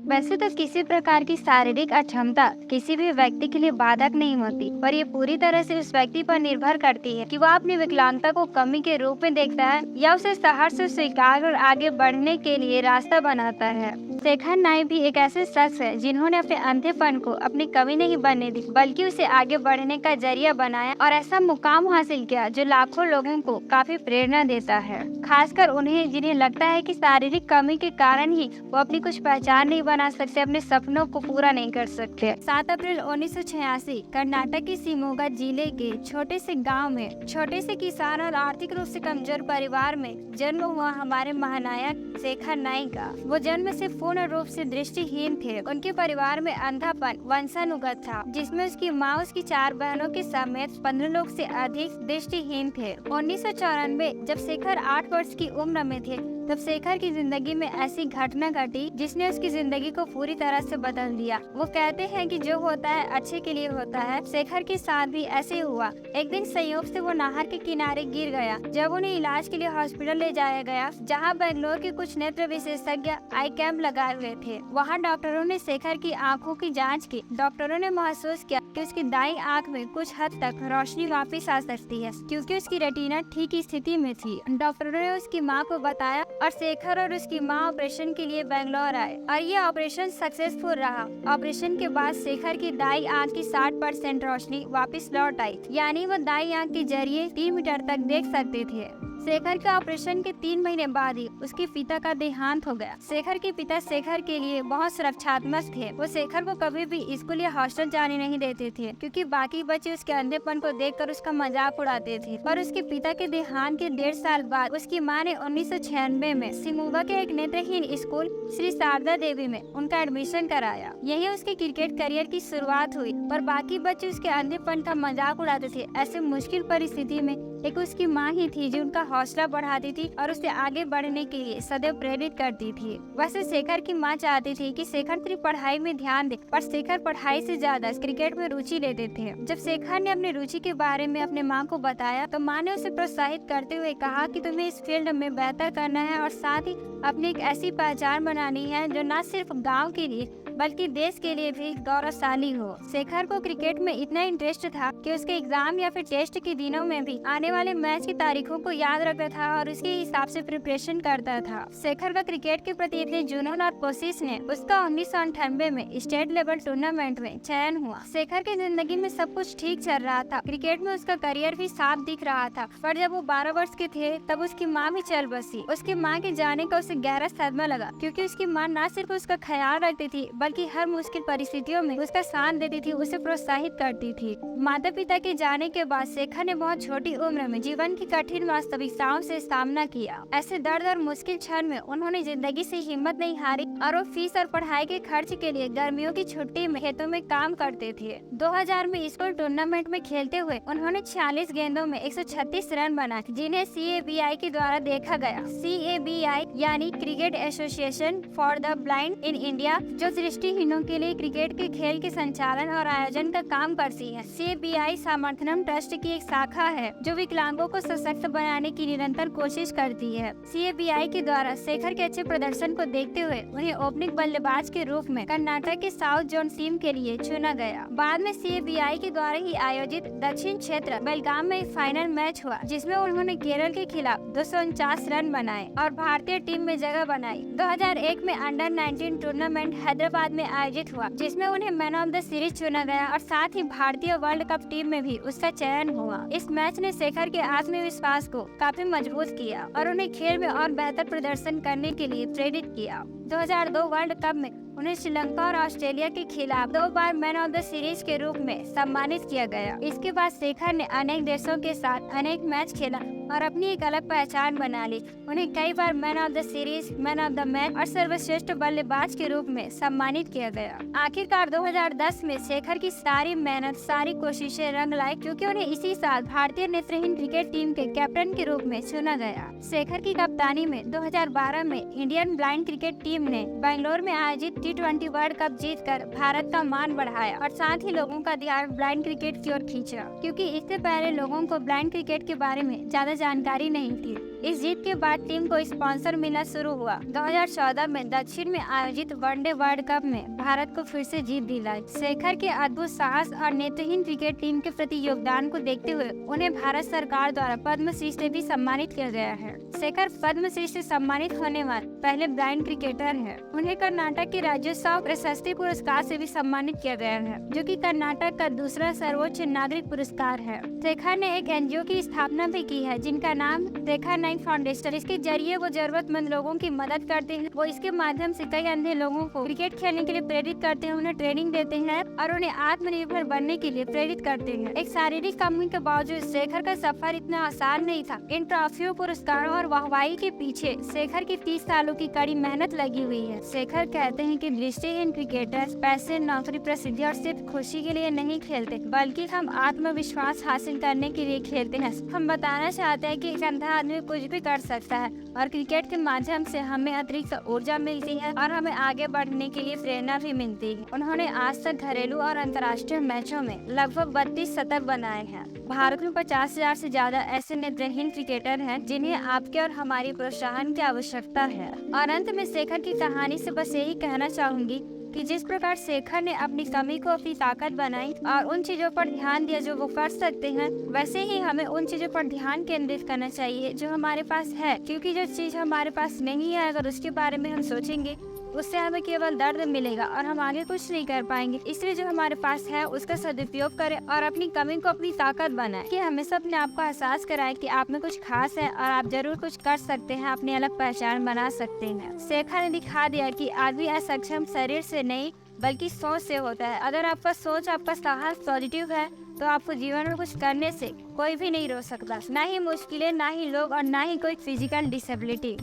वैसे तो किसी प्रकार की शारीरिक अक्षमता किसी भी व्यक्ति के लिए बाधक नहीं होती, पर ये पूरी तरह से उस व्यक्ति पर निर्भर करती है कि वह अपनी विकलांगता को कमी के रूप में देखता है या उसे सहर्ष से स्वीकार और आगे बढ़ने के लिए रास्ता बनाता है। शेखर नाइक भी एक ऐसे शख्स है जिन्होंने अपने अंधेपन को अपनी कमी नहीं बनने दी, बल्कि उसे आगे बढ़ने का जरिया बनाया और ऐसा मुकाम हासिल किया जो लाखों लोगों को काफी प्रेरणा देता है, खासकर उन्हें जिन्हें लगता है कि शारीरिक कमी के कारण ही वो अपनी कुछ पहचान नहीं बना सकते, अपने सपनों को पूरा नहीं कर सकते। 7 अप्रैल 1986 कर्नाटक के शिमोगा जिले के छोटे से गांव में छोटे से किसान और आर्थिक रूप से कमजोर परिवार में जन्म हुआ हमारे महानायक शेखर नाइक का। वो जन्म से पूर्ण रूप से दृष्टिहीन थे। उनके परिवार में अंधापन वंशानुगत था, जिसमें उसकी माँ उसकी 4 बहनों के समेत 15 लोग से अधिक दृष्टिहीन थे। 1994 जब शेखर 8 वर्ष की उम्र में थे, तब शेखर की जिंदगी में ऐसी घटना घटी जिसने उसकी जिंदगी को पूरी तरह से बदल दिया। वो कहते हैं कि जो होता है अच्छे के लिए होता है। शेखर के साथ भी ऐसे हुआ। एक दिन संयोग से वो नहर के किनारे गिर गया। जब उन्हें इलाज के लिए हॉस्पिटल ले जाया गया, जहां बेंगलोर के कुछ नेत्र विशेषज्ञ आई कैंप लगाए हुए थे, वहां डॉक्टरों ने शेखर की आंखों की जाँच की। डॉक्टरों ने महसूस किया कि उसकी दाईं आंख में कुछ हद तक रोशनी वापस आ सकती है, क्योंकि उसकी रेटिना ठीक स्थिति में थी। डॉक्टरों ने उसकी माँ को बताया और शेखर और उसकी माँ ऑपरेशन के लिए बेंगलोर आए और ये ऑपरेशन सक्सेसफुल रहा। ऑपरेशन के बाद शेखर की दाईं आंख की 60% रोशनी वापस लौट आई, यानी वो दाईं आंख के जरिए 3 मीटर तक देख सकते थे। शेखर के ऑपरेशन के 3 महीने बाद ही उसके पिता का देहांत हो गया। शेखर के पिता शेखर के लिए बहुत सुरक्षात्मक थे। वो शेखर को कभी भी स्कूल या हॉस्टल जाने नहीं देते थे, क्योंकि बाकी बच्चे उसके अंधेपन को देखकर उसका मजाक उड़ाते थे। पर उसके पिता के देहांत के 1.5 साल बाद उसकी माँ ने 1996 में शिमोगा के एक नेत्रहीन स्कूल श्री शारदा देवी में उनका एडमिशन कराया। यही उसके क्रिकेट करियर की शुरुआत हुई। पर बाकी बच्चे उसके अंधेपन का मजाक उड़ाते थे। ऐसे मुश्किल परिस्थिति में एक उसकी माँ ही थी जो उनका हौसला बढ़ाती थी और उसे आगे बढ़ने के लिए सदैव प्रेरित करती थी। वैसे शेखर की माँ चाहती थी कि शेखर सिर्फ पढ़ाई में ध्यान दे, पर शेखर पढ़ाई से ज्यादा क्रिकेट में रुचि लेते थे। जब शेखर ने अपनी रुचि के बारे में अपने माँ को बताया, तो माँ ने उसे प्रोत्साहित करते हुए कहा कि तुम्हें इस फील्ड में बेहतर करना है और साथ ही अपनी एक ऐसी पहचान बनानी है जो न सिर्फ गाँव के लिए बल्कि देश के लिए भी गौरवशाली हो। शेखर को क्रिकेट में इतना इंटरेस्ट था कि उसके एग्जाम या फिर टेस्ट के दिनों में भी आने वाले मैच की तारीखों को याद रखता था और उसके हिसाब से प्रिपरेशन करता था। शेखर का क्रिकेट के प्रति इतने जुनून और कोशिश ने उसका 1998 में स्टेट लेवल टूर्नामेंट में चयन हुआ। शेखर की जिंदगी में सब कुछ ठीक चल रहा था। क्रिकेट में उसका करियर भी साफ दिख रहा था। पर जब वो 12 वर्ष के थे, तब उसकी माँ भी चल बसी। उसकी माँ के जाने का उसे गहरा सदमा लगा, क्योंकि उसकी माँ न सिर्फ उसका ख्याल रखती थी, बल्कि हर मुश्किल परिस्थितियों में उसका साथ देती थी, उसे प्रोत्साहित करती थी। माता पिता के जाने के बाद शेखर ने बहुत छोटी उम्र में जीवन की कठिन वास्तविकताओं से सामना किया। ऐसे दर्द और मुश्किल क्षण में उन्होंने जिंदगी से हिम्मत नहीं हारी और वो फीस और पढ़ाई के खर्च के लिए गर्मियों की छुट्टी में खेतों में काम करते थे। 2000 में स्कूल टूर्नामेंट में खेलते हुए उन्होंने 46 गेंदों में 136 रन बनाए, जिन्हें CABI के द्वारा देखा गया। CABI यानी cricket association for the blind in India, जो दृष्टिहीनों के लिए क्रिकेट के खेल के संचालन और आयोजन का काम करती है। CABI समर्थनम ट्रस्ट की एक शाखा है जो विकलांगों को सशक्त बनाने की निरंतर कोशिश करती है। CABI के द्वारा शेखर के अच्छे प्रदर्शन को देखते हुए उन्हें ओपनिंग बल्लेबाज के रूप में कर्नाटक के साउथ जोन टीम के लिए चुना गया। बाद में CABI के द्वारा ही आयोजित दक्षिण क्षेत्र बेलगाम में फाइनल मैच हुआ, जिसमें उन्होंने केरल के खिलाफ 249 रन बनाए और भारतीय टीम में जगह बनाई। 2001 में अंडर 19 टूर्नामेंट हैदराबाद में आयोजित हुआ, जिसमें उन्हें मैन ऑफ द सीरीज चुना गया और साथ ही भारतीय वर्ल्ड कप टीम में भी उसका चयन हुआ। इस मैच ने शेखर के आत्मविश्वास को काफी मजबूत किया और उन्हें खेल में और बेहतर प्रदर्शन करने के लिए प्रेरित किया। 2002 वर्ल्ड कप में उन्हें श्रीलंका और ऑस्ट्रेलिया के खिलाफ 2 बार मैन ऑफ द सीरीज के रूप में सम्मानित किया गया। इसके बाद शेखर ने अनेक देशों के साथ अनेक मैच खेला और अपनी एक अलग पहचान बना ली। उन्हें कई बार man of the series, man of the match और सर्वश्रेष्ठ बल्लेबाज के रूप में सम्मानित किया गया। आखिरकार 2010 में शेखर की सारी मेहनत, सारी कोशिशें रंग लाई, क्योंकि उन्हें इसी साल भारतीय नेत्रहीन क्रिकेट टीम के कैप्टन के रूप में चुना गया। शेखर की कप्तानी में 2012 में इंडियन ब्लाइंड क्रिकेट टीम ने बेंगलोर में आयोजित T20 वर्ल्ड कप जीतकर भारत का मान बढ़ाया और साथ ही लोगों का ध्यान ब्लाइंड क्रिकेट की ओर खींचा, क्योंकि इससे पहले लोगों को ब्लाइंड क्रिकेट के बारे में ज्यादा जानकारी नहीं थी। इस जीत के बाद टीम को स्पॉन्सर मिलना शुरू हुआ। 2014 में दक्षिण में आयोजित वनडे वर्ल्ड कप में भारत को फिर से जीत दिलाई। शेखर के अद्भुत साहस और नेत्रहीन क्रिकेट टीम के प्रति योगदान को देखते हुए उन्हें भारत सरकार द्वारा पद्मश्री से भी सम्मानित किया गया है। शेखर पद्मश्री से सम्मानित होने वाले पहले ब्लाइंड क्रिकेटर है। उन्हें कर्नाटक के राज्योत्सव प्रशस्ति पुरस्कार से भी सम्मानित किया गया है, जो कि कर्नाटक का दूसरा सर्वोच्च नागरिक पुरस्कार है। शेखर ने एक एनजीओ की स्थापना भी की है, जिनका नाम शेखर नाइक फाउंडेशन। इसके जरिए वो जरूरतमंद लोगों की मदद करते हैं। वो इसके माध्यम से कई अंधे लोगों को क्रिकेट खेलने के लिए प्रेरित करते हैं, उन्हें ट्रेनिंग देते हैं और उन्हें आत्मनिर्भर बनने के लिए प्रेरित करते हैं। एक शारीरिक कमी के बावजूद शेखर का सफर इतना आसान नहीं था। इन ट्रॉफियों, पुरस्कारों और वाहवाही के पीछे शेखर की 30 सालों की कड़ी मेहनत लगी हुई है। शेखर कहते हैं कि दृष्टिहीन क्रिकेटर्स पैसे, नौकरी, प्रसिद्धि और सिर्फ खुशी के लिए नहीं खेलते, बल्कि हम आत्मविश्वास हासिल करने के लिए खेलते हैं। हम बताना चाहते हैं कि एक अंधा आदमी कुछ भी कर सकता है और क्रिकेट के माध्यम से हमें अतिरिक्त ऊर्जा मिलती है और हमें आगे बढ़ने के लिए प्रेरणा भी मिलती है। उन्होंने आज तक घरेलू और अंतर्राष्ट्रीय मैचों में लगभग 32 शतक बनाए हैं। भारत में 50,000 से ज्यादा ऐसे नेत्रहीन क्रिकेटर हैं जिन्हें आपके और हमारी प्रोत्साहन की आवश्यकता है। और अंत में शेखर की कहानी से बस यही कहना चाहूंगी कि जिस प्रकार शेखर ने अपनी कमी को अपनी ताकत बनाई और उन चीजों पर ध्यान दिया जो वो कर सकते हैं, वैसे ही हमें उन चीजों पर ध्यान केंद्रित करना चाहिए जो हमारे पास है। क्योंकि जो चीज हमारे पास नहीं है, अगर उसके बारे में हम सोचेंगे, उससे हमें केवल दर्द मिलेगा और हम आगे कुछ नहीं कर पाएंगे। इसलिए जो हमारे पास है उसका सदुपयोग करें और अपनी कमी को अपनी ताकत बनाएं। कि हमेशा अपने आप को एहसास कराएं कि आप में कुछ खास है और आप जरूर कुछ कर सकते हैं, अपनी अलग पहचान बना सकते हैं। शेखर ने दिखा दिया कि आदमी असक्षम शरीर से नहीं बल्कि सोच से होता है। अगर आपका सोच, आपका साहस पॉजिटिव है तो आपको जीवन में कुछ करने से कोई भी नहीं रोक सकता, ना ही मुश्किलें, ना ही लोग और ना ही कोई फिजिकल डिसेबिलिटी।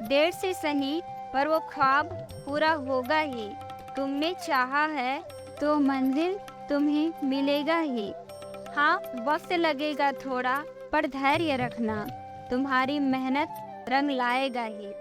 देर से सही पर वो ख्वाब पूरा होगा ही। तुमने चाहा है तो मंजिल तुम्हें मिलेगा ही। हाँ, वक्त लगेगा थोड़ा, पर धैर्य रखना, तुम्हारी मेहनत रंग लाएगा ही।